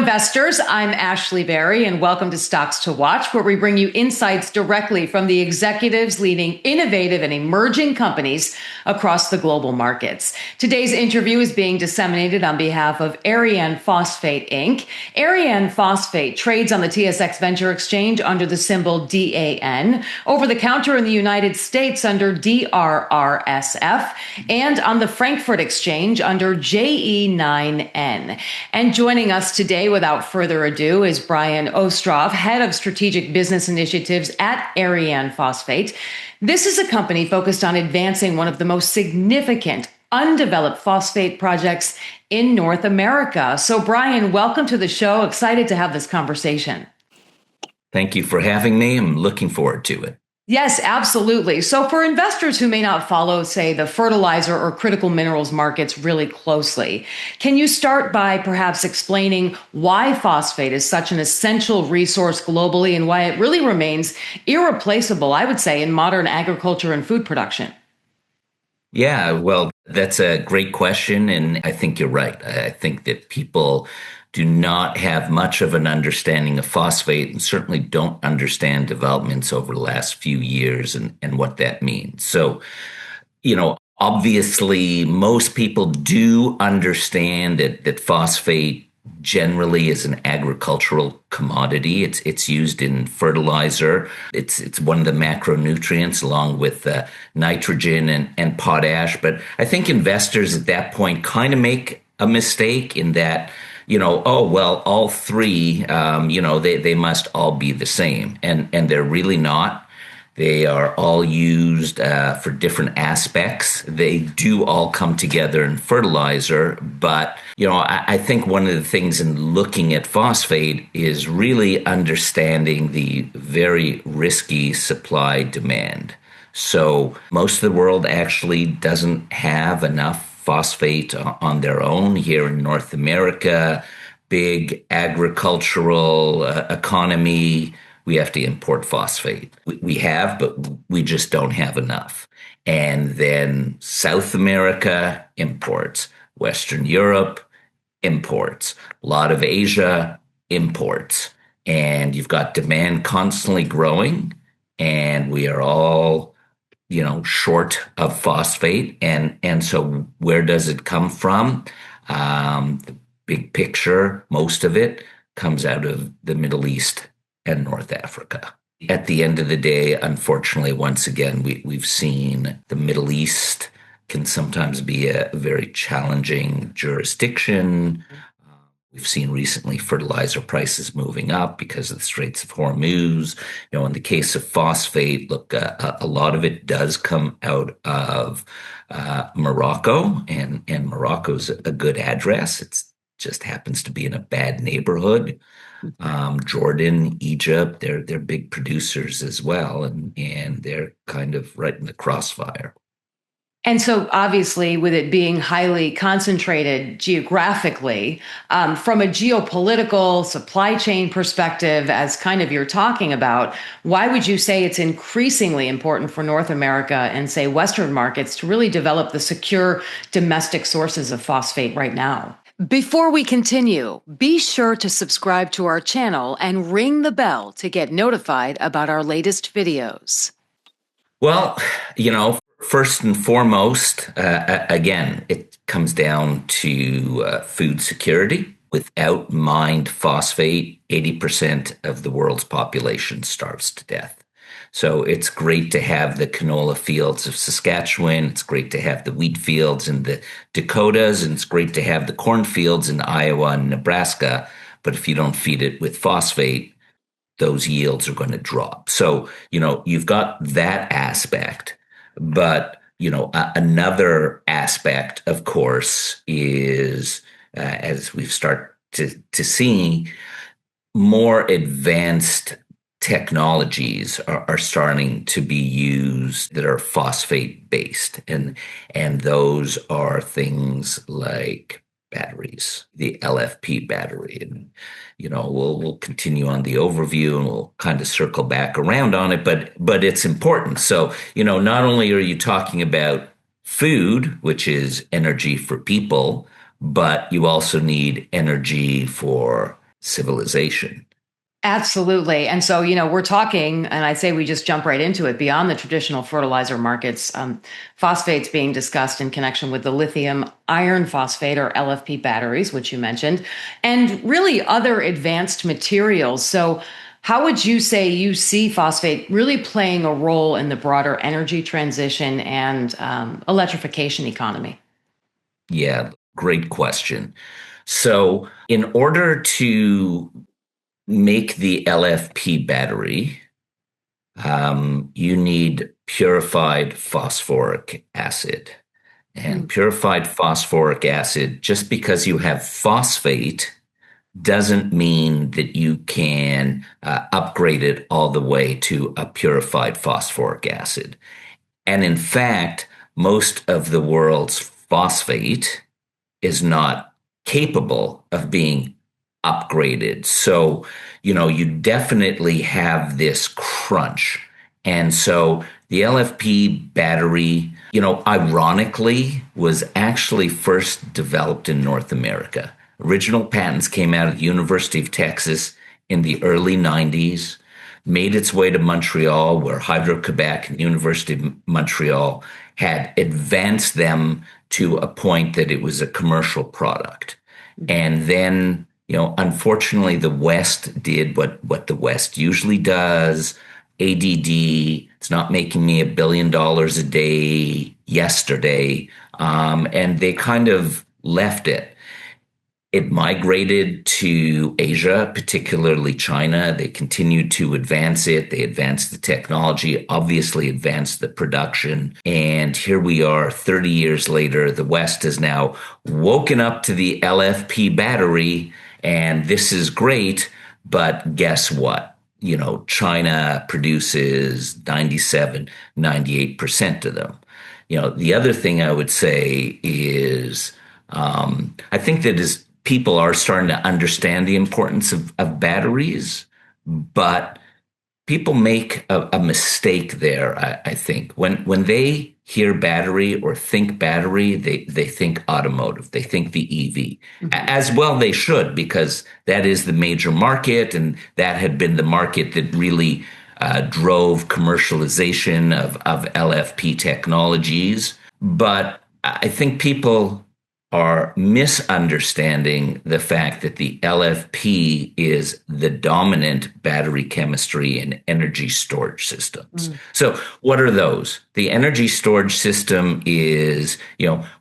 investors. I'm Ashley Berry, and welcome to Stocks to Watch, where we bring you insights directly from the executives leading innovative and emerging companies across the global markets. Today's interview is being disseminated on behalf of Arianne Phosphate, Inc. Arianne Phosphate trades on the TSX Venture Exchange under the symbol DAN, over the counter in the United States under DRRSF, and on the Frankfurt Exchange under JE9N. And joining us today, without further ado, is Brian Ostroff, Head of Strategic Business Initiatives at Arianne Phosphate. This is a company focused on advancing one of the most significant undeveloped phosphate projects in North America. So, Brian, welcome to the show. Excited to have this conversation. Thank you for having me. I'm looking forward to it. Yes, absolutely. So for investors who may not follow, say, the fertilizer or critical minerals markets really closely, can you start by perhaps explaining why phosphate is such an essential resource globally and why it really remains irreplaceable, I would say, in modern agriculture and food production? Yeah, well, that's a great question. And I think you're right. I think that people do not have much of an understanding of phosphate and certainly don't understand developments over the last few years and what that means. So, obviously, most people do understand that phosphate generally is an agricultural commodity. It's used in fertilizer. It's one of the macronutrients along with nitrogen and potash. But I think investors at that point kind of make a mistake in that, all three, they must all be the same. And they're really not. They are all used for different aspects. They do all come together in fertilizer. But, I think one of the things in looking at phosphate is really understanding the very risky supply demand. So most of the world actually doesn't have enough phosphate on their own here in North America. Big agricultural economy. We have to import phosphate. We have, but we just don't have enough. And then South America imports. Western Europe imports. A lot of Asia imports. And you've got demand constantly growing. And we are all short of phosphate. And so where does it come from? The big picture, most of it comes out of the Middle East and North Africa. At the end of the day, unfortunately, once again, we've seen the Middle East can sometimes be a very challenging jurisdiction. We've seen recently fertilizer prices moving up because of the Straits of Hormuz. In the case of phosphate, look, a lot of it does come out of Morocco, and Morocco's a good address. It just happens to be in a bad neighborhood. Jordan, Egypt, they're big producers as well, and they're kind of right in the crossfire. And so obviously, with it being highly concentrated geographically, from a geopolitical supply chain perspective, as kind of you're talking about, why would you say it's increasingly important for North America and, say, Western markets to really develop the secure domestic sources of phosphate right now? Before we continue, be sure to subscribe to our channel and ring the bell to get notified about our latest videos. Well, first and foremost, again, it comes down to food security. Without mined phosphate, 80% of the world's population starves to death. So it's great to have the canola fields of Saskatchewan. It's great to have the wheat fields in the Dakotas, and it's great to have the corn fields in Iowa and Nebraska. But if you don't feed it with phosphate, those yields are going to drop. So, you've got that aspect. But, another aspect, of course, is, as we've started to see, more advanced technologies are starting to be used that are phosphate based. And those are things like batteries, the LFP battery. And, we'll continue on the overview and we'll kind of circle back around on it, but it's important. So, not only are you talking about food, which is energy for people, but you also need energy for civilization. Absolutely. And so, we're talking, and I'd say we just jump right into it beyond the traditional fertilizer markets. Phosphates being discussed in connection with the lithium iron phosphate or LFP batteries, which you mentioned, and really other advanced materials. So, how would you say you see phosphate really playing a role in the broader energy transition and electrification economy? Yeah, great question. So, in order to make the LFP battery, you need purified phosphoric acid. And purified phosphoric acid, just because you have phosphate, doesn't mean that you can upgrade it all the way to a purified phosphoric acid. And in fact, most of the world's phosphate is not capable of being upgraded. So, you definitely have this crunch. And so the LFP battery, ironically, was actually first developed in North America. Original patents came out of the University of Texas in the early 90s, made its way to Montreal, where Hydro-Québec and the University of Montreal had advanced them to a point that it was a commercial product. And then, unfortunately, the West did what the West usually does. ADD, it's not making me $1 billion a day yesterday. And they kind of left it. It migrated to Asia, particularly China. They continued to advance it. They advanced the technology, obviously advanced the production. And here we are 30 years later. The West has now woken up to the LFP battery, and this is great. But guess what? China produces 97, 98% of them. The other thing I would say is I think that as people are starting to understand the importance of batteries, but people make a mistake there, I think. When they hear battery or think battery, they think automotive, they think the EV. As well they should, because that is the major market, and that had been the market that really drove commercialization of LFP technologies. But I think people are misunderstanding the fact that the LFP is the dominant battery chemistry in energy storage systems. So what are those? The energy storage system is,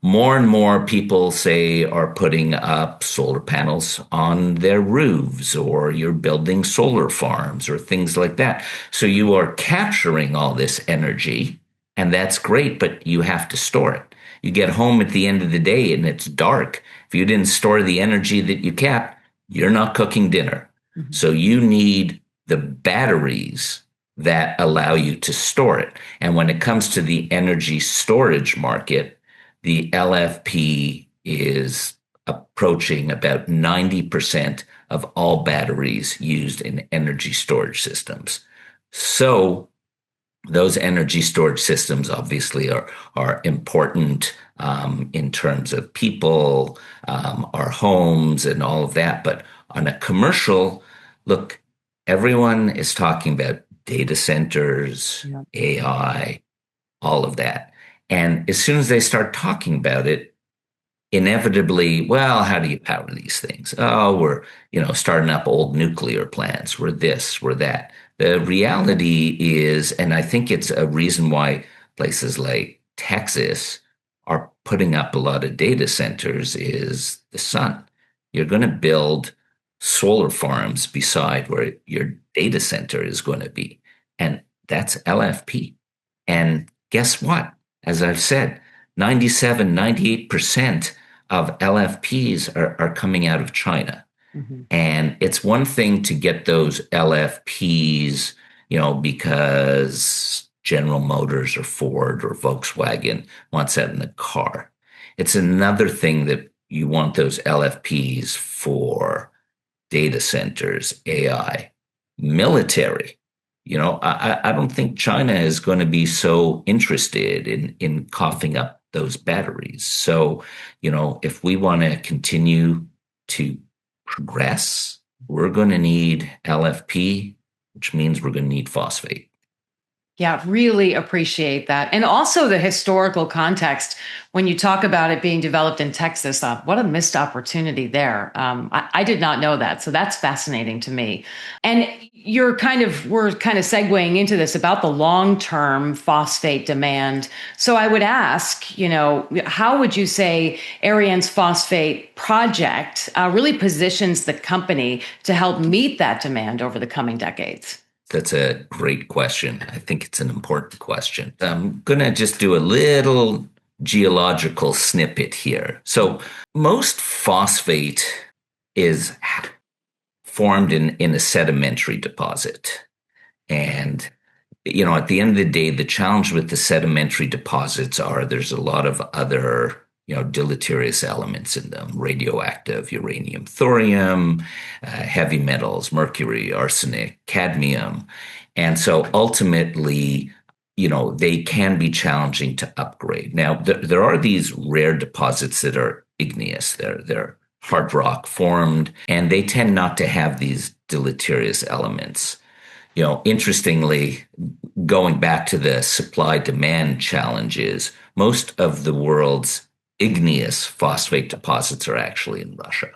more and more people say are putting up solar panels on their roofs, or you're building solar farms or things like that. So you are capturing all this energy, and that's great, but you have to store it. You get home at the end of the day and it's dark. If you didn't store the energy that you kept, you're not cooking dinner. So you need the batteries that allow you to store it. And when it comes to the energy storage market, the LFP is approaching about 90% of all batteries used in energy storage systems. So those energy storage systems obviously are important in terms of people, our homes, and all of that. But on a commercial, look, everyone is talking about data centers, AI, all of that. And as soon as they start talking about it, inevitably, well, how do you power these things? Oh, we're, starting up old nuclear plants. We're this, we're that. The reality is, and I think it's a reason why places like Texas are putting up a lot of data centers, is the sun. You're going to build solar farms beside where your data center is going to be. And that's LFP. And guess what? As I've said, 97, 98% of LFPs are coming out of China. And it's one thing to get those LFPs, because General Motors or Ford or Volkswagen wants that in the car. It's another thing that you want those LFPs for data centers, AI, military. I don't think China is going to be so interested in coughing up those batteries. So, if we want to continue to progress we're going to need LFP, which means we're going to need phosphate. Yeah, really appreciate that. And also the historical context when you talk about it being developed in Texas. What a missed opportunity there. I did not know that. So that's fascinating to me. And we're kind of segueing into this about the long-term phosphate demand. So I would ask, how would you say Arianne's phosphate project really positions the company to help meet that demand over the coming decades? That's a great question. I think it's an important question. I'm going to just do a little geological snippet here. So, most phosphate is formed in a sedimentary deposit. And, at the end of the day, the challenge with the sedimentary deposits are there's a lot of other deleterious elements in them: radioactive, uranium, thorium, heavy metals, mercury, arsenic, cadmium. And so ultimately, they can be challenging to upgrade. Now, there are these rare deposits that are igneous. They're hard rock formed, and they tend not to have these deleterious elements. Interestingly, going back to the supply demand challenges, most of the world's igneous phosphate deposits are actually in Russia.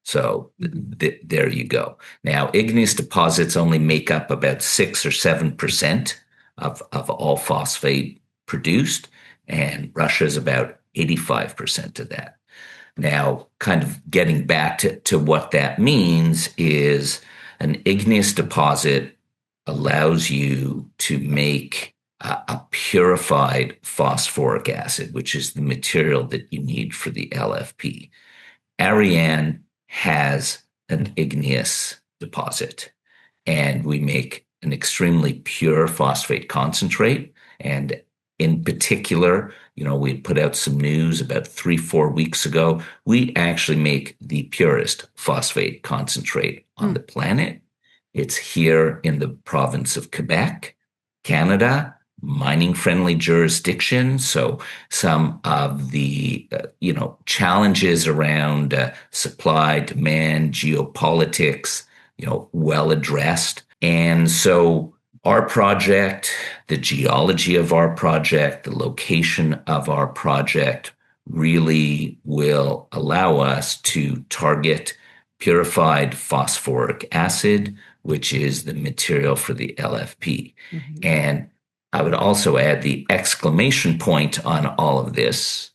So there you go. Now, igneous deposits only make up about 6 or 7% of all phosphate produced, and Russia is about 85% of that. Now, kind of getting back to what that means is an igneous deposit allows you to make a purified phosphoric acid, which is the material that you need for the LFP. Arianne has an igneous deposit, and we make an extremely pure phosphate concentrate. And in particular, we put out some news about 3-4 weeks ago. We actually make the purest phosphate concentrate on the planet. It's here in the province of Quebec, Canada, mining-friendly jurisdiction. So some of the challenges around supply, demand, geopolitics, well addressed. And so our project, the geology of our project, the location of our project really will allow us to target purified phosphoric acid, which is the material for the LFP. Mm-hmm. And I would also add the exclamation point on all of this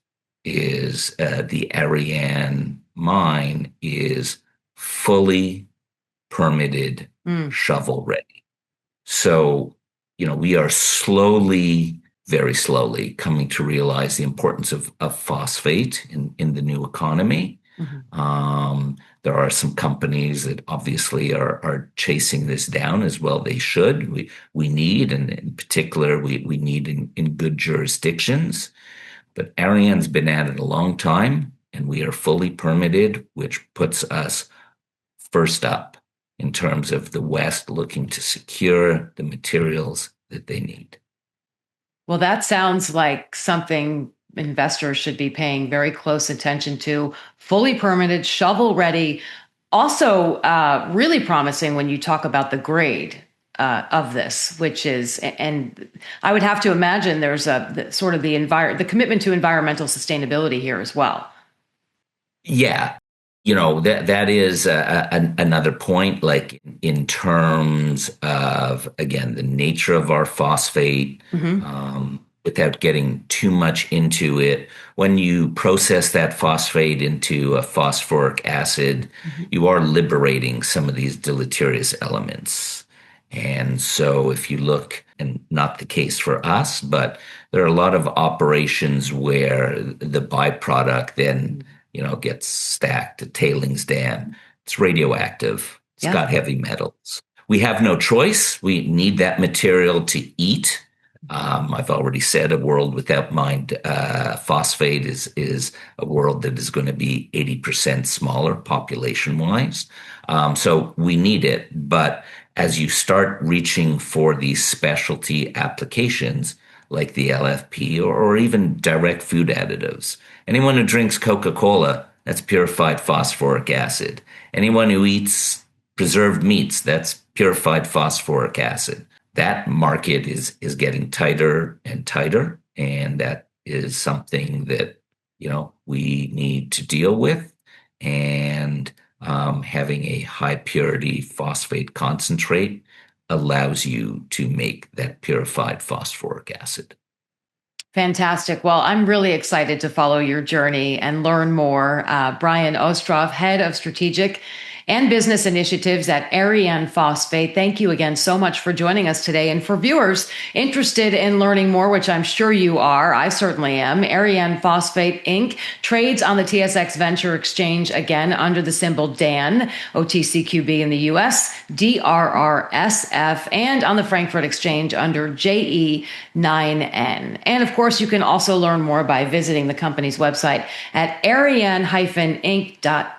is the Arianne mine is fully permitted, shovel ready. So, we are very slowly coming to realize the importance of phosphate in the new economy. Mm-hmm. There are some companies that obviously are chasing this down as well. They should. We need, and in particular, we need in good jurisdictions. But Arianne's been at it a long time, and we are fully permitted, which puts us first up in terms of the West looking to secure the materials that they need. Well, that sounds like something investors should be paying very close attention to. Fully permitted, shovel ready. Also, really promising when you talk about the grade of this, which is, and I would have to imagine there's the commitment to environmental sustainability here as well. Yeah. That is another point, like in terms of, again, the nature of our phosphate, without getting too much into it. When you process that phosphate into a phosphoric acid, you are liberating some of these deleterious elements. And so if you look, and not the case for us, but there are a lot of operations where the byproduct then gets stacked, a tailings dam. It's radioactive. It's got heavy metals. We have no choice. We need that material to eat. I've already said a world without mined phosphate is a world that is going to be 80% smaller population-wise. So we need it. But as you start reaching for these specialty applications like the LFP or even direct food additives, anyone who drinks Coca-Cola, that's purified phosphoric acid. Anyone who eats preserved meats, that's purified phosphoric acid. That market is getting tighter and tighter, and that is something that we need to deal with. And having a high purity phosphate concentrate allows you to make that purified phosphoric acid. Fantastic. Well, I'm really excited to follow your journey and learn more. Brian Ostroff, Head of Strategic and Business Initiatives at Arianne Phosphate. Thank you again so much for joining us today. And for viewers interested in learning more, which I'm sure you are, I certainly am, Arianne Phosphate Inc. trades on the TSX Venture Exchange, again, under the symbol DAN, OTCQB in the US, DRRSF, and on the Frankfurt Exchange under JE9N. And of course, you can also learn more by visiting the company's website at arianne-inc.com.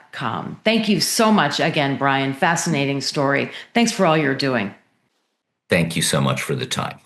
Thank you so much again, Brian. Fascinating story. Thanks for all you're doing. Thank you so much for the time.